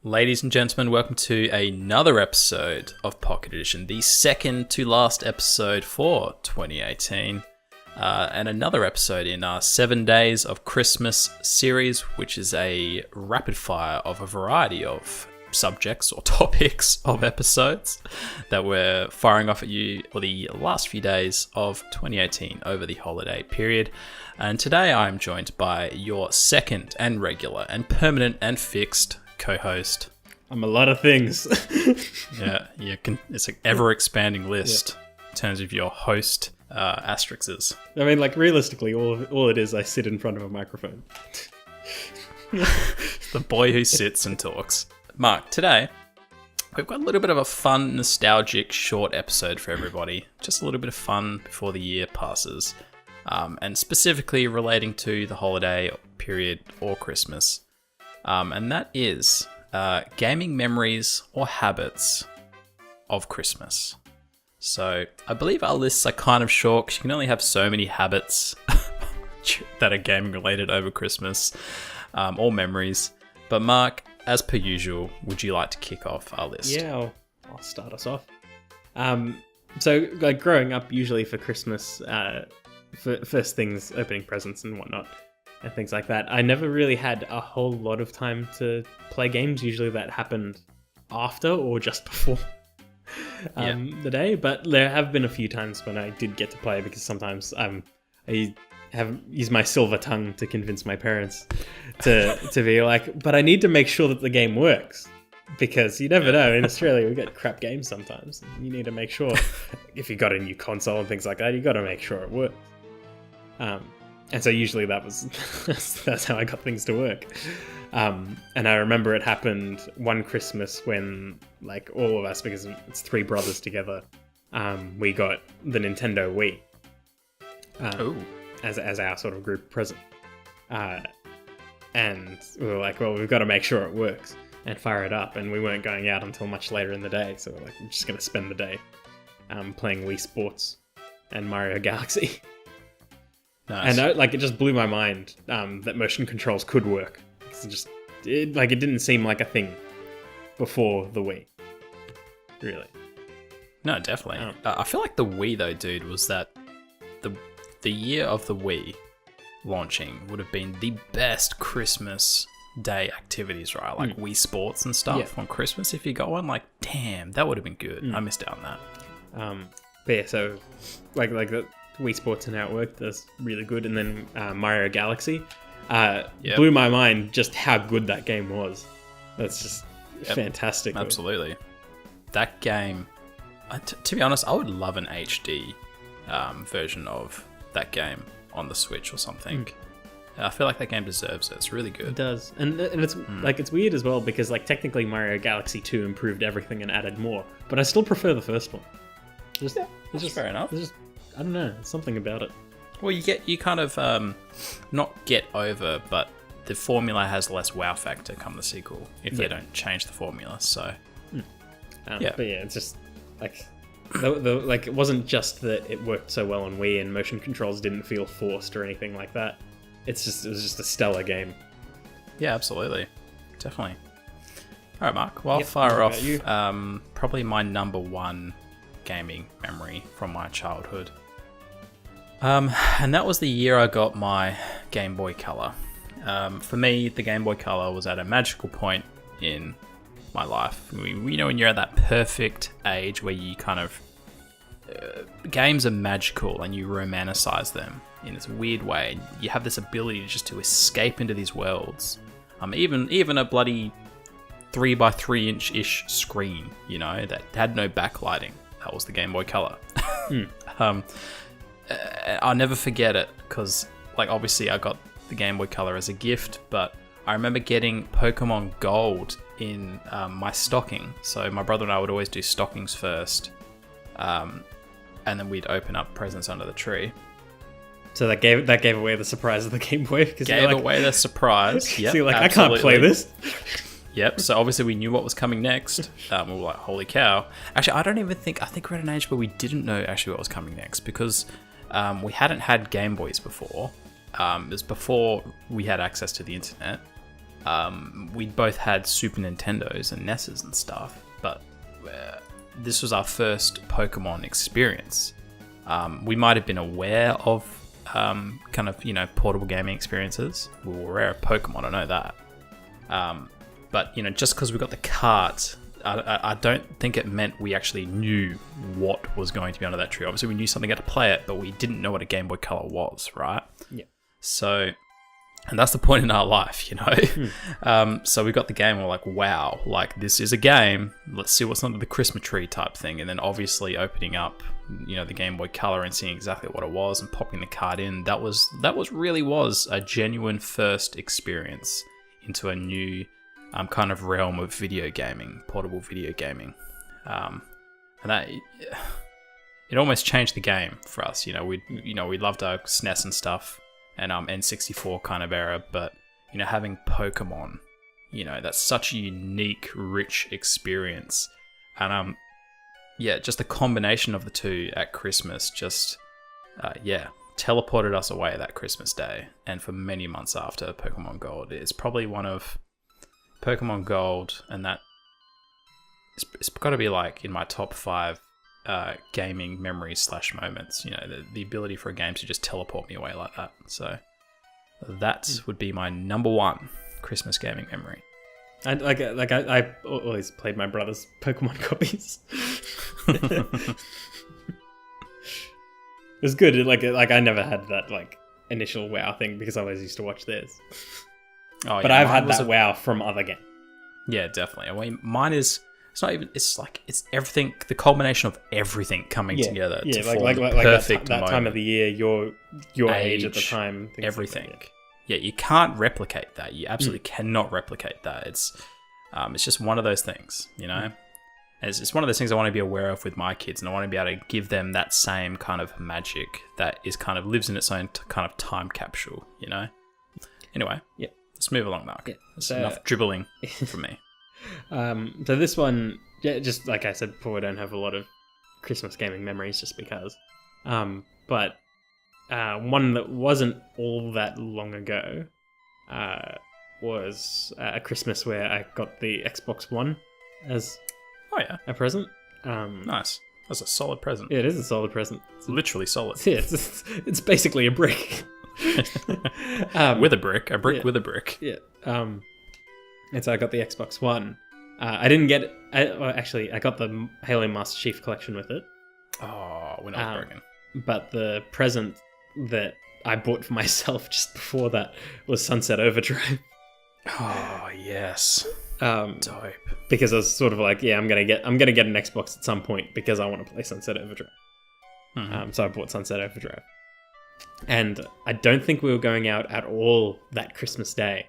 Ladies and gentlemen, welcome to another episode of Pocket Edition, the second to last episode for 2018, and another episode in our 7 Days of Christmas series, which is a rapid fire of a variety of subjects or topics of episodes that we're firing off at you for the last few days of 2018 over the holiday period. And today I'm joined by your second and regular and permanent and fixed co-host. I'm a lot of things. It's an ever-expanding list in terms of your host asterisks. I mean, like, realistically, all it is, I sit in front of a microphone. The boy who sits and talks. Mark, today, we've got a little bit of a fun, nostalgic, short episode for everybody. Just a little bit of fun before the year passes. And specifically relating to the holiday period or Christmas. And that is gaming memories or habits of Christmas. So I believe our lists are kind of short because you can only have so many habits that are gaming related over Christmas or memories. But Mark, as per usual, would you like to kick off our list? Yeah, I'll start us off. So, like, growing up, usually for Christmas, for first things, opening presents and whatnot, and things like that, I never really had a whole lot of time to play games. Usually that happened after or just before the day. But there have been a few times when I did get to play, because sometimes I have used my silver tongue to convince my parents to be like, but I need to make sure that the game works. Because you never know, in Australia we get crap games sometimes. You need to make sure, if you got a new console and things like that, you got to make sure it works. And so usually that's how I got things to work. And I remember it happened one Christmas when, like, all of us, because it's three brothers together, we got the Nintendo Wii as our sort of group present. And we were like, well, we've got to make sure it works and fire it up. And we weren't going out until much later in the day, so we're like, we're just going to spend the day playing Wii Sports and Mario Galaxy. Nice. And it just blew my mind that motion controls could work. It didn't seem like a thing before the Wii, really. No, definitely. I feel like the Wii, though, dude, was that the year of the Wii launching would have been the best Christmas Day activities, right? Like Wii Sports and stuff on Christmas. If you got one, like, damn, that would have been good. I missed out on that. But yeah, so like the Wii Sports and how it worked, that's really good. And then Mario Galaxy blew my mind just how good that game was. That's just fantastic. Absolutely. That game, to be honest, I would love an HD version of that game on the Switch or something. I feel like that game deserves it. It's really good. It does. And it's like, it's weird as well, because like technically Mario Galaxy 2 improved everything and added more, but I still prefer the first one. That's fair enough. I don't know, it's something about it. Well, you kind of not get over, but the formula has less wow factor come the sequel if they don't change the formula. So but yeah, it's just like it wasn't just that it worked so well on Wii and motion controls didn't feel forced or anything like that. It was just a stellar game. Yeah, absolutely, definitely. All right, Mark. Well, I'll fire off probably my number one gaming memory from my childhood. And that was the year I got my Game Boy Color. For me, the Game Boy Color was at a magical point in my life. You know, when you're at that perfect age where you kind of... games are magical and you romanticize them in this weird way. You have this ability just to escape into these worlds. Even a bloody 3x3 inch-ish screen, you know, that had no backlighting. That was the Game Boy Color. I'll never forget it because, like, obviously I got the Game Boy Color as a gift, but I remember getting Pokemon Gold in my stocking. So my brother and I would always do stockings first, and then we'd open up presents under the tree. So that gave away the surprise of the Game Boy. Gave away the surprise. Yep, so you're like, absolutely. I can't play this. Yep, so obviously we knew what was coming next. We were like, holy cow. Actually, I think we're at an age where we didn't know actually what was coming next, because we hadn't had Game Boys before. It was before we had access to the internet. We both had Super Nintendos and NESs and stuff, but this was our first Pokemon experience. We might have been aware of kind of, portable gaming experiences. We were aware of Pokemon, I know that. But, just because we got the cart, I don't think it meant we actually knew what was going to be under that tree. Obviously, we knew something had to play it, but we didn't know what a Game Boy Color was, right? Yeah. So, and that's the point in our life, So we got the game, and we're like, wow, like, this is a game. Let's see what's under the Christmas tree type thing. And then obviously opening up, the Game Boy Color and seeing exactly what it was and popping the card in. That was really a genuine first experience into a new kind of realm of video gaming, portable video gaming. And that, it almost changed the game for us. We loved our SNES and stuff, and N64 kind of era, but having Pokemon, that's such a unique, rich experience. And just the combination of the two at Christmas just teleported us away that Christmas day, and for many months after. Pokemon Gold is probably one of Pokemon Gold, and that it's got to be like in my top 5 gaming memories / moments. The ability for a game to just teleport me away like that. So that would be my number 1 Christmas gaming memory. And I always played my brother's Pokemon copies. It was good. Like I never had that initial WoW thing because I always used to watch theirs. Oh, but I've had that WoW from other games. Yeah, definitely. I mean, mine is. It's not even. It's everything. The culmination of everything coming together. To form the perfect that moment. Time of the year, your age at the time, everything. Like that, yeah, you can't replicate that. You absolutely cannot replicate that. It's just one of those things, It's one of those things I want to be aware of with my kids, and I want to be able to give them that same kind of magic that is kind of lives in its own kind of time capsule, Anyway, yeah. Let's move along, Mark. Yeah. That's enough dribbling from me. So this one, just like I said before, I don't have a lot of Christmas gaming memories just because. But one that wasn't all that long ago was a Christmas where I got the Xbox One as a present. Nice. That's a solid present. Yeah, it is a solid present. It's literally solid. Yeah, it's basically a brick. With a brick. A brick with a brick. Yeah. And so I got the Xbox One. I didn't get it. I got the Halo Master Chief Collection with it. Oh, we're not broken. But the present that I bought for myself just before that was Sunset Overdrive. Oh, yes. Dope. Because I was sort of like, I'm gonna get an Xbox at some point because I want to play Sunset Overdrive. Mm-hmm. So I bought Sunset Overdrive. And I don't think we were going out at all that Christmas day.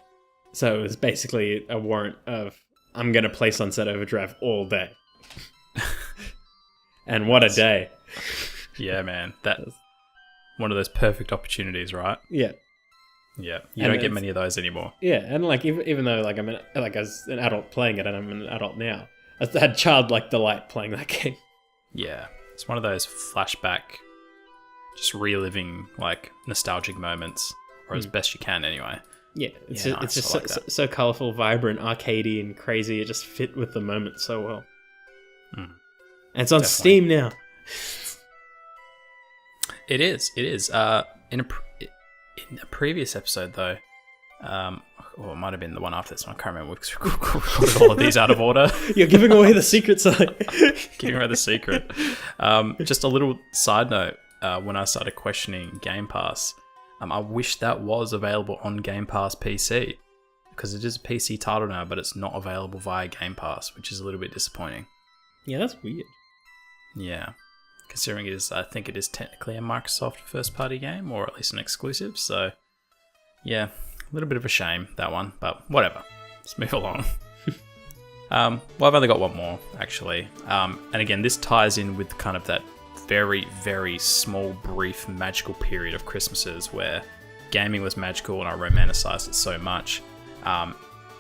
So it was basically a warrant of, I'm going to play Sunset Overdrive all day. And what a day. Yeah, man. That's one of those perfect opportunities, right? Yeah. Yeah. You don't get many of those anymore. Yeah, and even though I'm as an adult playing it, and I'm an adult now, I had childlike delight playing that game. Yeah. It's one of those flashback, just reliving nostalgic moments, or as best you can anyway. Yeah, it's just so colourful, vibrant, arcadey, and crazy. It just fit with the moment so well. And it's on Steam now. It is. In a previous episode, though, it might have been the one after this one. I can't remember. We recorded all of these out of order. You're giving away the secret side. Giving away the secret. Just a little side note. When I started questioning Game Pass, I wish that was available on Game Pass PC, because it is a PC title now, but it's not available via Game Pass, which is a little bit disappointing. Yeah, that's weird. Yeah, considering I think it is technically a Microsoft first-party game, or at least an exclusive, so yeah, a little bit of a shame, that one, but whatever. Let's move along. Well, I've only got one more, actually, and again, this ties in with kind of that very, very small, brief, magical period of Christmases where gaming was magical and I romanticized it so much.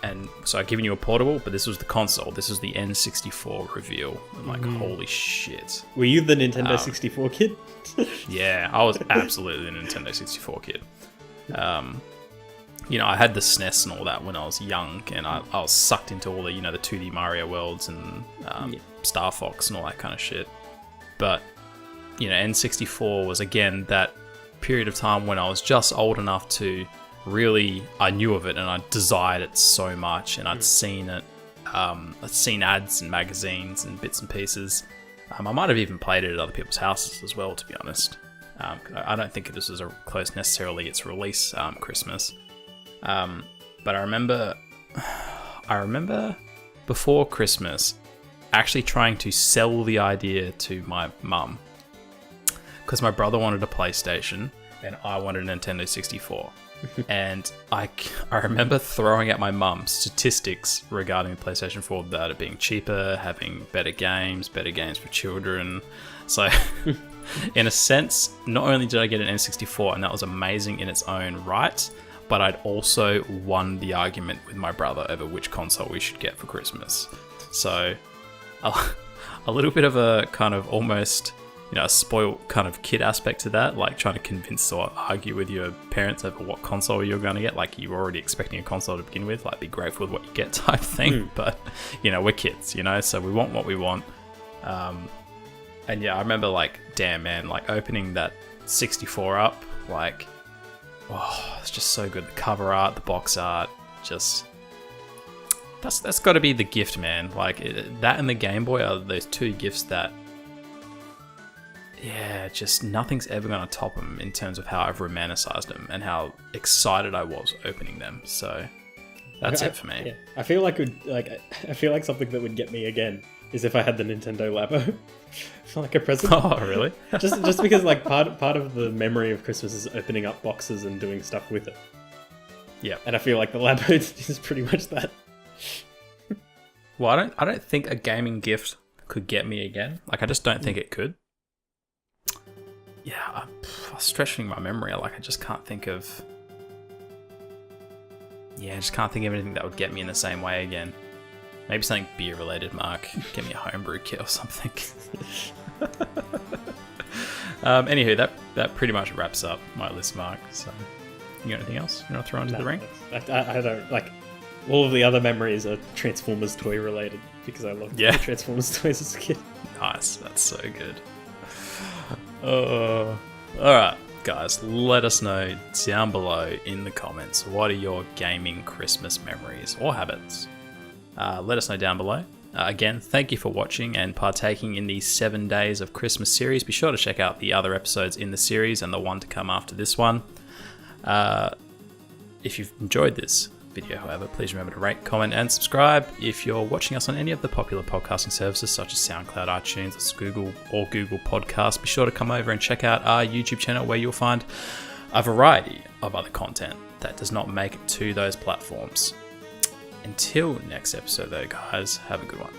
And so I've given you a portable, but this was the console. This was the N64 reveal. I'm holy shit. Were you the Nintendo 64 kid? Yeah, I was absolutely the Nintendo 64 kid. I had the SNES and all that when I was young, and I was sucked into all the, the 2D Mario worlds and Star Fox and all that kind of shit. But, N64 was, again, that period of time when I was just old enough to really, I knew of it and I desired it so much, and I'd seen it. I'd seen ads and magazines and bits and pieces. I might have even played it at other people's houses as well, to be honest. I don't think this was close necessarily its release Christmas. But I remember before Christmas actually trying to sell the idea to my mum, because my brother wanted a PlayStation and I wanted a Nintendo 64. And I remember throwing at my mum statistics regarding the PlayStation 4, about it being cheaper, having better games for children. So in a sense, not only did I get an N64, and that was amazing in its own right, but I'd also won the argument with my brother over which console we should get for Christmas. So a little bit of a kind of almost, a spoiled kind of kid aspect to that, like trying to convince or argue with your parents over what console you're going to get. Like, you're already expecting a console to begin with, like, be grateful with what you get type thing. But, we're kids, so we want what we want. And yeah, I remember, like, damn, man, like, opening that 64 up, like, oh, it's just so good. The cover art, the box art, just... That's got to be the gift, man. Like, that and the Game Boy are those two gifts that... Yeah, just nothing's ever going to top them in terms of how I've romanticized them and how excited I was opening them. So that's it for me. Yeah. I feel like something that would get me again is if I had the Nintendo Labo for like a present. Oh, really? just because like part of the memory of Christmas is opening up boxes and doing stuff with it. Yeah, and I feel like the Labo is pretty much that. Well, I don't think a gaming gift could get me again. Like, I just don't think it could. Yeah, I'm stretching my memory. Like, I just can't think of... Yeah, I just can't think of anything that would get me in the same way again. Maybe something beer-related, Mark. Get me a homebrew kit or something. Anywho, that pretty much wraps up my list, Mark. So, you got anything else you want to throw into the ring? I don't... Like, all of the other memories are Transformers toy-related, because I loved the Transformers toys as a kid. Nice. That's so good. Alright, guys, let us know down below in the comments, what are your gaming Christmas memories or habits? Let us know down below. Again, thank you for watching and partaking in the 7 Days of Christmas series. Be sure to check out the other episodes in the series and the one to come after this one. If you've enjoyed this video, however, please remember to rate, comment, and subscribe. If you're watching us on any of the popular podcasting services such as SoundCloud, iTunes, Google Podcasts, be sure to come over and check out our YouTube channel, where you'll find a variety of other content that does not make it to those platforms. Until next episode, though, guys, have a good one.